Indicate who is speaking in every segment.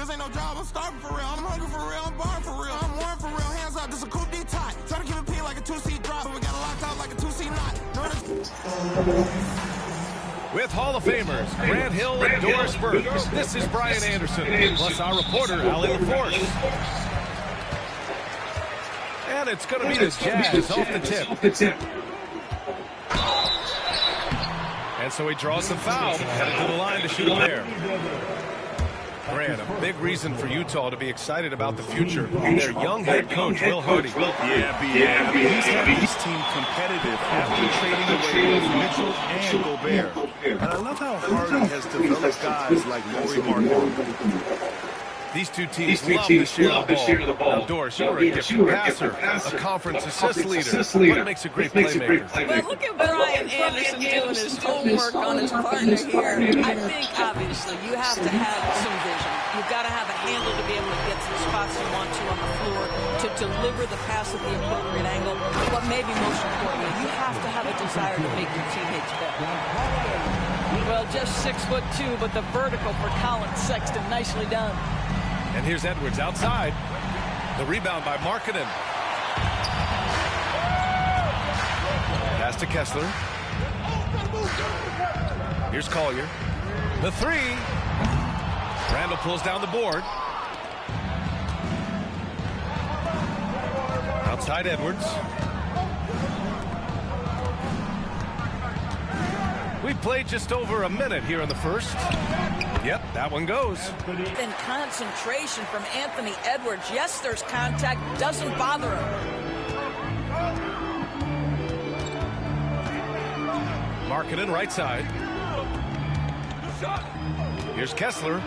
Speaker 1: This ain't no job, I'm starving for real. I'm hungry for real, I'm barring for real. I'm warm for real, hands up, this a coupe de-tie. Try to keep it P like a 2-seat drop, but we got it locked out like a 2-seat knot.
Speaker 2: With Hall of Famers Grant Hill and Doris Burke, this is Brian Anderson, plus our reporter, Ali LaForce. And it's going to be the Jazz off the tip. And so he draws the foul, headed to the line to shoot a pair. Grant, a big reason for Utah to be excited about the future. Their young head coach, Will Hardy.
Speaker 3: Yeah, I mean, he's had this team competitive after trading away both Mitchell and Gobert. And I love how Hardy has developed guys like Lauri Markkanen.
Speaker 2: These two teams love to share the ball. Now, Doris, you're a gifted passer, a conference assist leader. What makes a great playmaker?
Speaker 4: Well, look at Brian Anderson doing his homework on his partner here. I think, obviously, you have to have some vision. You've got to have a handle to be able to get to the spots you want to on the floor, to deliver the pass at the appropriate angle. But maybe most importantly, you have to have a desire to make your teammates better. Well, just 6'2", but the vertical for Colin Sexton, nicely done.
Speaker 2: And here's Edwards outside. The rebound by Markkanen. Pass to Kessler. Here's Collier. The three. Randall pulls down the board. Outside Edwards. We played just over a minute here in the first. Yep, that one goes.
Speaker 4: In concentration from Anthony Edwards. Yes, there's contact. Doesn't bother him.
Speaker 2: Markkanen right side. Here's Kessler.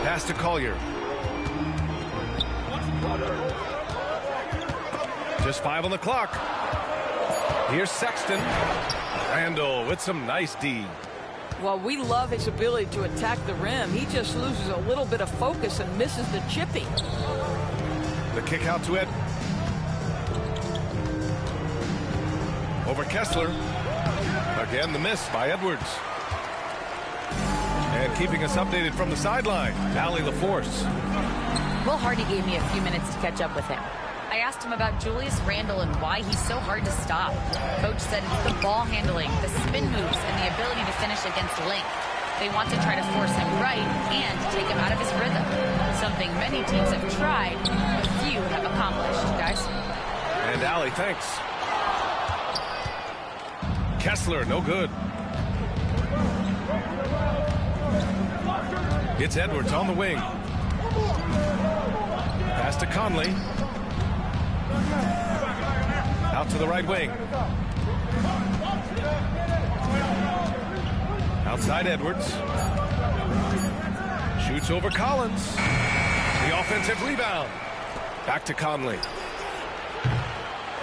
Speaker 2: Pass to Collier. Just 5 on the clock. Here's Sexton. Randall with some nice D.
Speaker 4: Well, we love his ability to attack the rim. He just loses a little bit of focus and misses the chippy.
Speaker 2: The kick out to Ed. Over Kessler. Again, the miss by Edwards. And keeping us updated from the sideline, Ali LaForce.
Speaker 5: Will Hardy gave me a few minutes to catch up with him. I asked him about Julius Randle and why he's so hard to stop. Coach said it's the ball handling, the spin moves, and the ability to finish against length. They want to try to force him right and take him out of his rhythm. Something many teams have tried, but few have accomplished, guys.
Speaker 2: And Ali, thanks. Kessler, no good. It's Edwards on the wing. Pass to Conley. Out to the right wing. Outside Edwards. Shoots over Collins. The offensive rebound. Back to Conley.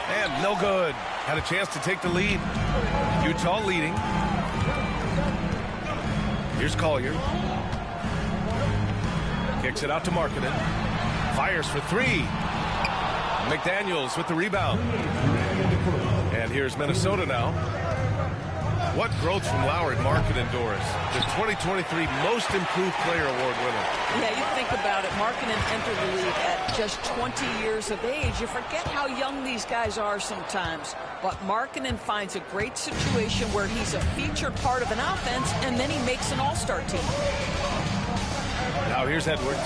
Speaker 2: And no good. Had a chance to take the lead. Utah leading. Here's Collier. Kicks it out to Markkanen. Fires for three. McDaniels with the rebound. And here's Minnesota now. What growth from Lowry Markkanen, Doris. The 2023 Most Improved Player Award winner.
Speaker 4: Yeah, you think about it. Markkanen entered the league at just 20 years of age. You forget how young these guys are sometimes. But Markkanen finds a great situation where he's a featured part of an offense, and then he makes an all-star team.
Speaker 2: Now here's Edwards.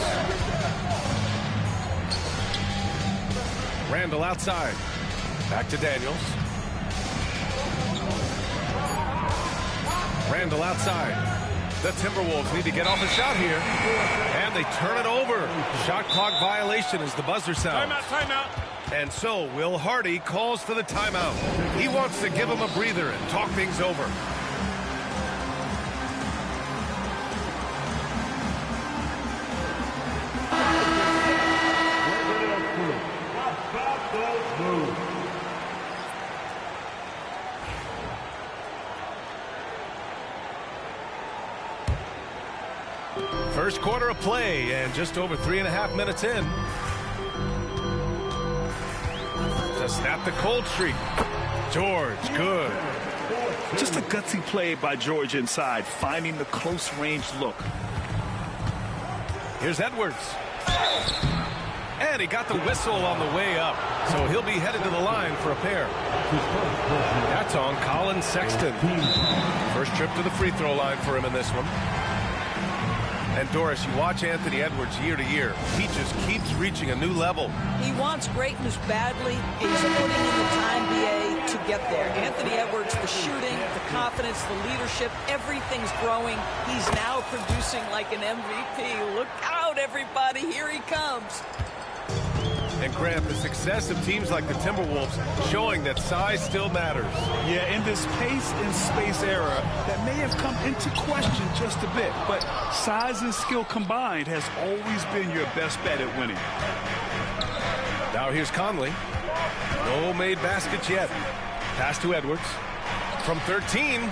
Speaker 2: Randall outside. Back to Daniels. Randall outside. The Timberwolves need to get off a shot here. And they turn it over. Shot clock violation as the buzzer sounds.
Speaker 3: Timeout.
Speaker 2: And so Will Hardy calls for the timeout. He wants to give him a breather and talk things over. First quarter of play, and just over 3.5 minutes in. To snap the cold streak. George, good.
Speaker 3: Just a gutsy play by George inside, finding the close range look.
Speaker 2: Here's Edwards. And he got the whistle on the way up. So he'll be headed to the line for a pair. That's on Colin Sexton. First trip to the free throw line for him in this one. And Doris, you watch Anthony Edwards year to year. He just keeps reaching a new level.
Speaker 4: He wants greatness badly. He's putting in the time, BA, to get there. Anthony Edwards, the shooting, the confidence, the leadership, everything's growing. He's now producing like an MVP. Look out, everybody. Here he comes.
Speaker 2: And Grant, the success of teams like the Timberwolves showing that size still matters.
Speaker 3: Yeah, in this pace and space era, that may have come into question just a bit, but size and skill combined has always been your best bet at winning.
Speaker 2: Now here's Conley. No made baskets yet. Pass to Edwards. From 13.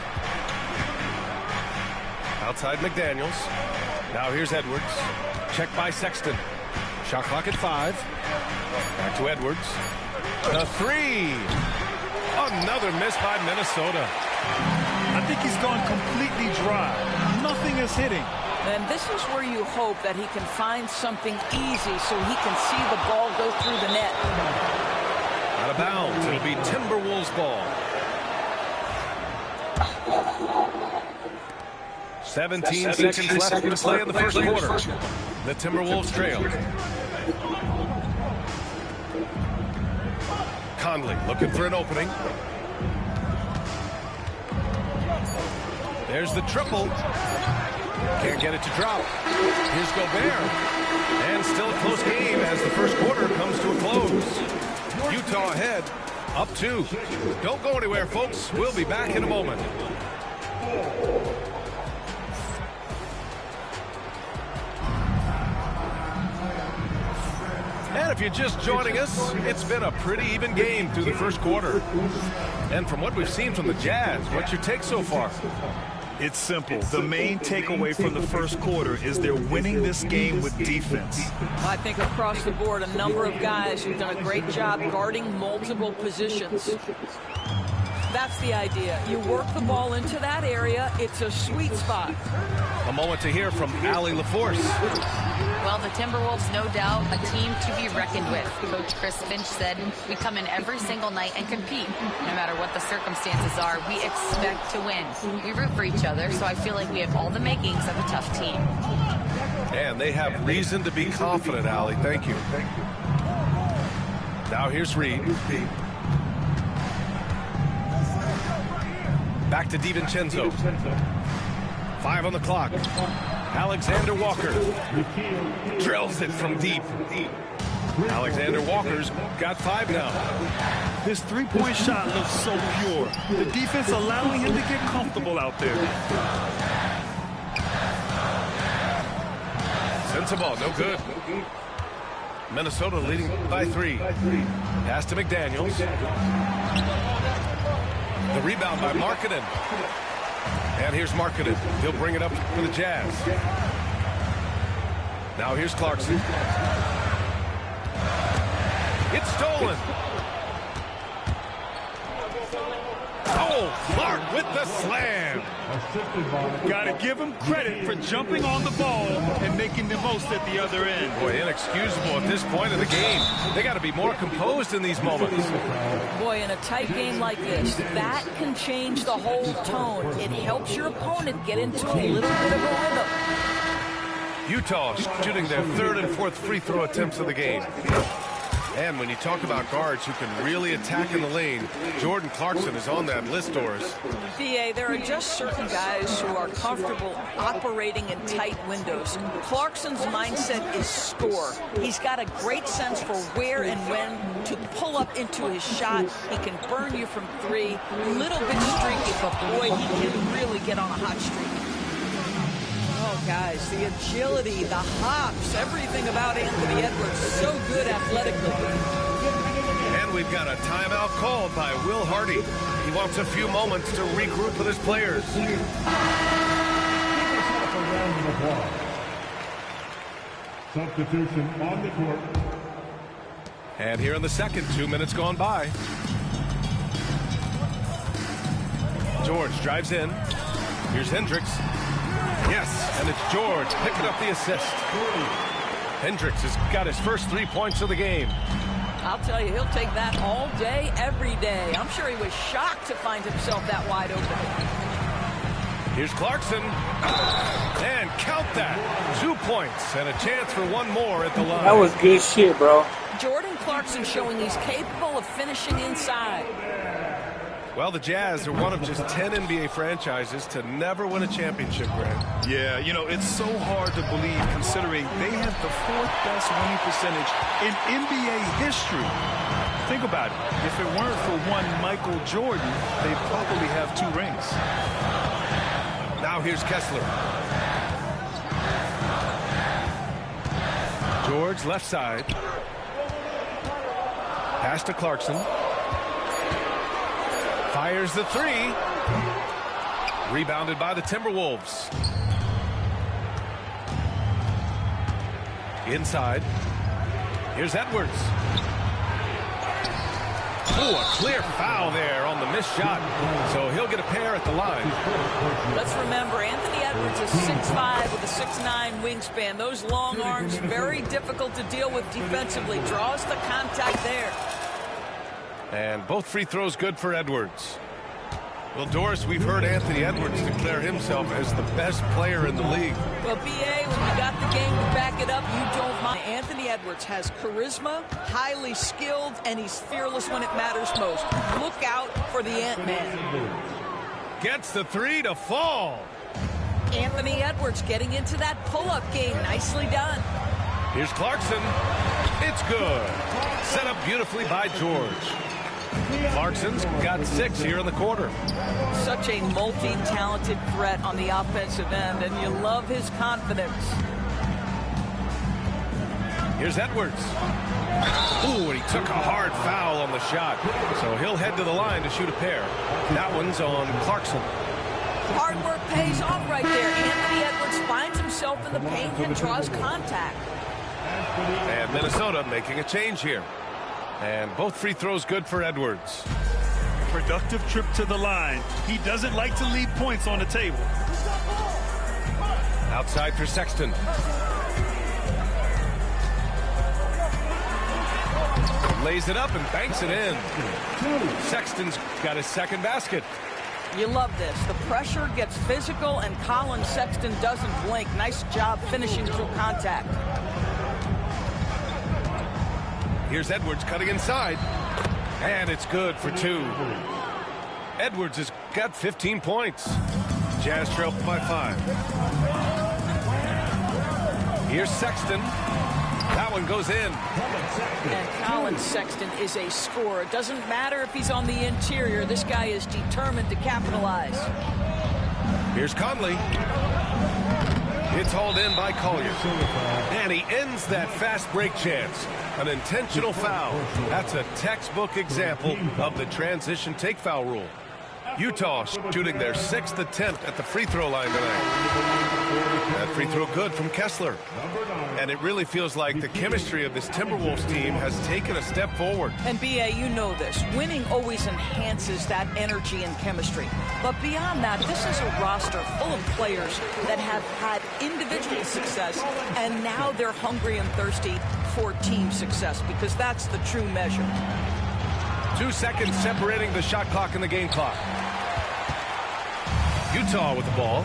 Speaker 2: Outside McDaniels. Now here's Edwards. Check by Sexton. Shot clock at 5. Back to Edwards. The 3. Another miss by Minnesota.
Speaker 3: I think he's gone completely dry. Nothing is hitting.
Speaker 4: And this is where you hope that he can find something easy so he can see the ball go through the net.
Speaker 2: Out of bounds. It'll be Timberwolves ball. 17 seconds left to play in the first quarter. The Timberwolves trail. Conley looking for an opening. There's the triple. Can't get it to drop. Here's Gobert. And still a close game as the first quarter comes to a close. Utah ahead, up 2. Don't go anywhere, folks. We'll be back in a moment. And if you're just joining us, it's been a pretty even game through the first quarter. And from what we've seen from the Jazz, what's your take so far?
Speaker 3: It's simple. The main takeaway from the first quarter is they're winning this game with defense.
Speaker 4: I think across the board, a number of guys who've done a great job guarding multiple positions. That's the idea. You work the ball into that area. It's a sweet spot.
Speaker 2: A moment to hear from Allie LaForce.
Speaker 5: Well, the Timberwolves, no doubt, a team to be reckoned with. Coach Chris Finch said, we come in every single night and compete. No matter what the circumstances are, we expect to win. We root for each other, so I feel like we have all the makings of a tough team.
Speaker 2: And they have reason to be confident, Allie. Thank you. Now here's Reed. Back to DiVincenzo. 5 on the clock. Alexander Walker drills it from deep. Alexander Walker's got 5 now.
Speaker 3: His three-point shot looks so pure. The defense allowing him to get comfortable out there.
Speaker 2: Sensabaugh, no good. Minnesota leading by 3. Pass to McDaniels. The rebound by Markkanen. And here's Markkanen. He'll bring it up for the Jazz. Now here's Clarkson. It's stolen. Oh, Clark with the slam.
Speaker 3: Got to give him credit for jumping on the ball and making the most at the other end.
Speaker 2: Boy, inexcusable at this point of the game. They got to be more composed in these moments.
Speaker 4: Boy, in a tight game like this, that can change the whole tone. It helps your opponent get into a little bit of a rhythm.
Speaker 2: Utah shooting their 3rd and 4th free throw attempts of the game. And when you talk about guards who can really attack in the lane, Jordan Clarkson is on that list, Doris.
Speaker 4: BA, there are just certain guys who are comfortable operating in tight windows. Clarkson's mindset is score. He's got a great sense for where and when to pull up into his shot. He can burn you from 3. A little bit streaky, but boy, he can really get on a hot streak. Oh, guys, the agility, the hops, everything about Anthony Edwards, so good athletically.
Speaker 2: And we've got a timeout called by Will Hardy. He wants a few moments to regroup with his players.
Speaker 6: Substitution on the court.
Speaker 2: And here in the second, 2 minutes gone by. George drives in. Here's Hendricks. Yes, and it's George picking up the assist. Hendricks has got his first 3 points of the game.
Speaker 4: I'll tell you, he'll take that all day, every day. I'm sure he was shocked to find himself that wide open.
Speaker 2: Here's Clarkson. And count that. 2 points and a chance for one more at the line.
Speaker 6: That was good shit, bro.
Speaker 4: Jordan Clarkson showing he's capable of finishing inside.
Speaker 2: Well, the Jazz are one of just 10 NBA franchises to never win a championship, Grant.
Speaker 3: Yeah, you know, it's so hard to believe considering they have the 4th best winning percentage in NBA history. Think about it. If it weren't for one Michael Jordan, they'd probably have 2 rings.
Speaker 2: Now here's Kessler. George left side. Pass to Clarkson. Fires the 3. Rebounded by the Timberwolves. Inside. Here's Edwards. Oh, a clear foul there on the missed shot. So he'll get a pair at the line.
Speaker 4: Let's remember, Anthony Edwards is 6'5" with a 6'9" wingspan. Those long arms, very difficult to deal with defensively. Draws the contact there.
Speaker 2: And both free throws good for Edwards. Well, Doris, we've heard Anthony Edwards declare himself as the best player in the league.
Speaker 4: Well, B.A., when you got the game to back it up, you don't mind. Anthony Edwards has charisma, highly skilled, and he's fearless when it matters most. Look out for the Ant-Man.
Speaker 2: Gets the 3 to fall.
Speaker 4: Anthony Edwards getting into that pull-up game. Nicely done.
Speaker 2: Here's Clarkson. It's good. Set up beautifully by George. Clarkson's got 6 here in the quarter.
Speaker 4: Such a multi-talented threat on the offensive end, and you love his confidence.
Speaker 2: Here's Edwards. Ooh, and he took a hard foul on the shot. So he'll head to the line to shoot a pair. That one's on Clarkson.
Speaker 4: Hard work pays off right there. Anthony Edwards finds himself in the paint and draws contact.
Speaker 2: And Minnesota making a change here. And both free throws good for Edwards.
Speaker 3: Productive trip to the line. He doesn't like to leave points on the table.
Speaker 2: Outside for Sexton. Lays it up and banks it in. Sexton's got his second basket.
Speaker 4: You love this. The pressure gets physical, and Colin Sexton doesn't blink. Nice job finishing through contact.
Speaker 2: Here's Edwards cutting inside. And it's good for 2. Edwards has got 15 points. Jazz trail by 5. Here's Sexton. That one goes in.
Speaker 4: And Colin Sexton is a scorer. It doesn't matter if he's on the interior. This guy is determined to capitalize.
Speaker 2: Here's Conley. It's hauled in by Collier. And he ends that fast break chance. An intentional foul. That's a textbook example of the transition take foul rule. Utah shooting their 6th attempt at the free throw line tonight. That free throw good from Kessler. And it really feels like the chemistry of this Timberwolves team has taken a step forward.
Speaker 4: And B.A., you know this. Winning always enhances that energy and chemistry. But beyond that, this is a roster full of players that have had individual success, and now they're hungry and thirsty for team success, because that's the true measure.
Speaker 2: 2 seconds separating the shot clock and the game clock. Utah with the ball.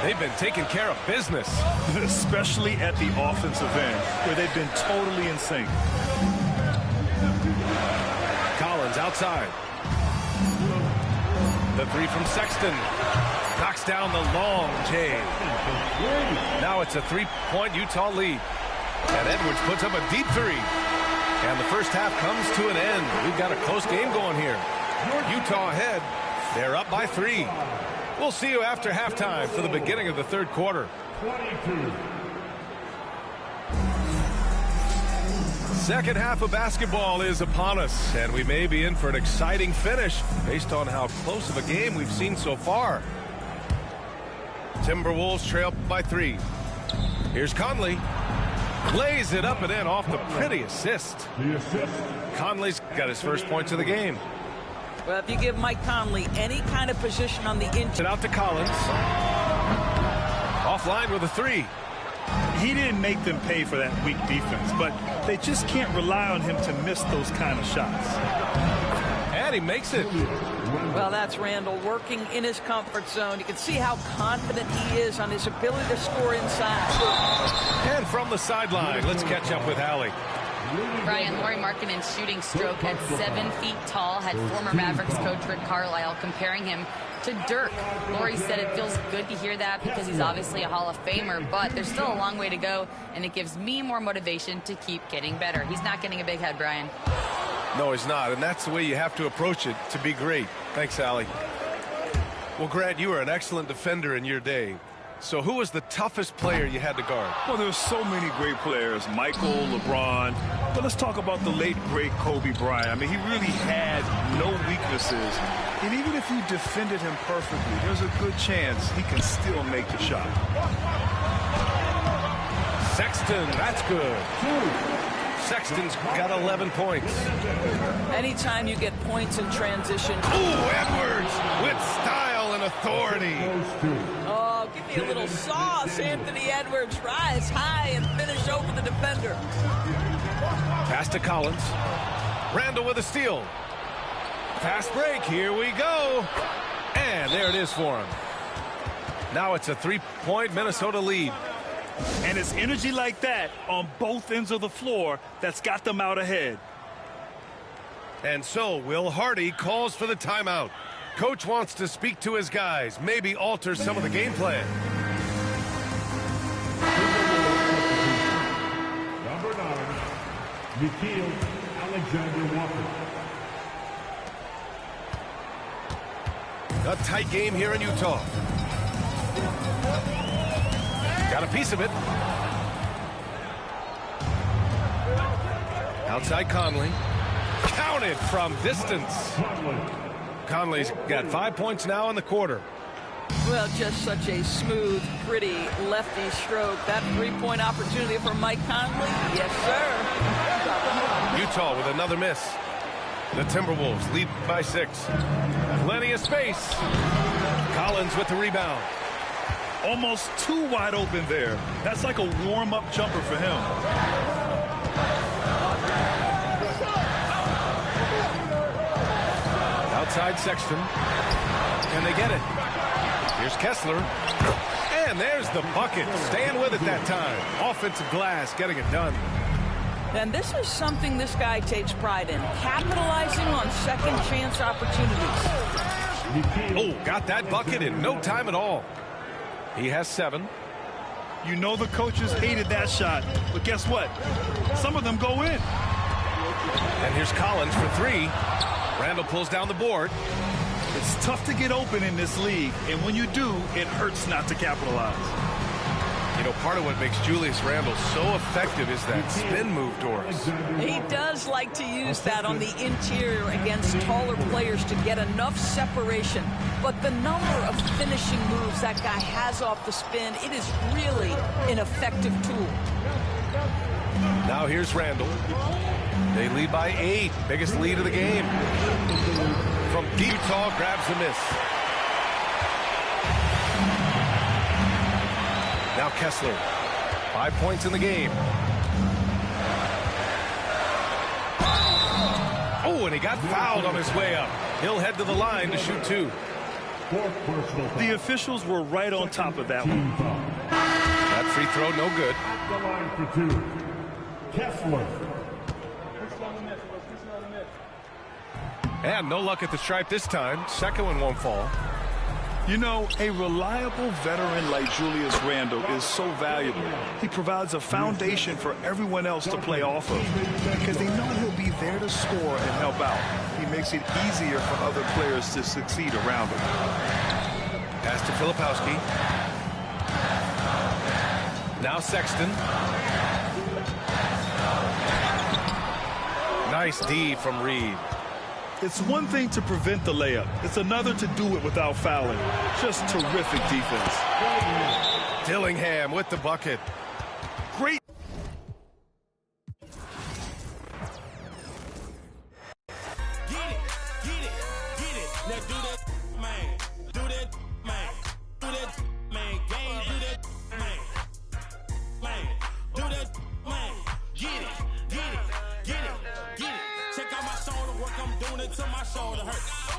Speaker 2: They've been taking care of business.
Speaker 3: Especially at the offensive end, where they've been totally in sync.
Speaker 2: Collins outside. The 3 from Sexton. Knocks down the long J. Now it's a 3-point Utah lead. And Edwards puts up a deep 3. And the first half comes to an end. We've got a close game going here. Utah ahead. They're up by 3. We'll see you after halftime for the beginning of the third quarter. Second half of basketball is upon us, and we may be in for an exciting finish based on how close of a game we've seen so far. Timberwolves trail by 3. Here's Conley. Lays it up and in off the pretty assist. Conley's got his first points of the game.
Speaker 4: Well, if you give Mike Conley any kind of position on the inside.
Speaker 2: Out to Collins. Offline with a three.
Speaker 3: He didn't make them pay for that weak defense, but they just can't rely on him to miss those kind of shots.
Speaker 2: And he makes it.
Speaker 4: Well, that's Randall working in his comfort zone. You can see how confident he is on his ability to score inside.
Speaker 2: And from the sideline, let's catch up with Allie.
Speaker 5: Brian, Lauri Markkanen's shooting stroke at 7 feet tall had former Mavericks coach Rick Carlisle comparing him to Dirk. Lauri said it feels good to hear that because he's obviously a Hall of Famer, but there's still a long way to go, and it gives me more motivation to keep getting better. He's not getting a big head, Brian.
Speaker 2: No, he's not, and that's the way you have to approach it to be great. Thanks, Allie. Well, Grant, you were an excellent defender in your day. So who was the toughest player you had to guard?
Speaker 3: Well, there's so many great players, Michael, LeBron. But let's talk about the late, great Kobe Bryant. I mean, he really had no weaknesses. And even if you defended him perfectly, there's a good chance he can still make the shot.
Speaker 2: Sexton, that's good. Sexton's got 11 points.
Speaker 4: Anytime you get points in transition.
Speaker 2: Ooh, Edwards with style and authority.
Speaker 4: Oh, give me a little sauce, Anthony Edwards. Rise high and finish over the defender.
Speaker 2: Pass to Collins. Randall with a steal. Fast break, here we go. And there it is for him. Now it's a 3-point Minnesota lead.
Speaker 3: And it's energy like that on both ends of the floor that's got them out ahead.
Speaker 2: And so Will Hardy calls for the timeout. Coach wants to speak to his guys, maybe alter some of the game plan.
Speaker 6: Number 9, Nickeil Alexander-Walker.
Speaker 2: A tight game here in Utah. Got a piece of it. Outside Conley. Counted from distance. Conley's got 5 points now in the quarter.
Speaker 4: Well, just such a smooth, pretty lefty stroke. That three-point opportunity for Mike Conley. Yes, sir.
Speaker 2: Utah with another miss. The Timberwolves lead by 6. Plenty of space. Collins with the rebound.
Speaker 3: Almost too wide open there. That's like a warm-up jumper for him.
Speaker 2: Outside Sexton. Can they get it? Here's Kessler. And there's the bucket. Staying with it that time. Offensive glass getting it done.
Speaker 4: And this is something this guy takes pride in. Capitalizing on second chance opportunities.
Speaker 2: Oh, got that bucket in no time at all. He has 7.
Speaker 3: You know the coaches hated that shot. But guess what? Some of them go in.
Speaker 2: And here's Collins for 3. Randall pulls down the board.
Speaker 3: It's tough to get open in this league, and when you do, it hurts not to capitalize.
Speaker 2: You know, part of what makes Julius Randle so effective is that spin move, Doris.
Speaker 4: He does like to use that on the interior against taller players to get enough separation. But the number of finishing moves that guy has off the spin, it is really an effective tool.
Speaker 2: Now here's Randall. They lead by 8. Biggest lead of the game. From Utah grabs the miss. Now Kessler. 5 points in the game. Oh, and he got fouled on his way up. He'll head to the line to shoot 2.
Speaker 3: The officials were right on top of that one.
Speaker 2: That free throw no good.
Speaker 6: At the line for 2, Kessler.
Speaker 2: And no luck at the stripe this time. Second one won't fall.
Speaker 3: You know, a reliable veteran like Julius Randle is so valuable. He provides a foundation for everyone else to play off of because they know he'll be there to score and help out. He makes it easier for other players to succeed around him.
Speaker 2: Pass to Filipowski. Now Sexton. Nice D from Reed.
Speaker 3: It's one thing to prevent the layup. It's another to do it without fouling. Just terrific defense.
Speaker 2: Dillingham with the bucket.
Speaker 3: Great.
Speaker 1: Now do that, man. Do that, man. Do that, man. Game, do that, shoulder work, I'm doing it till my shoulder hurt.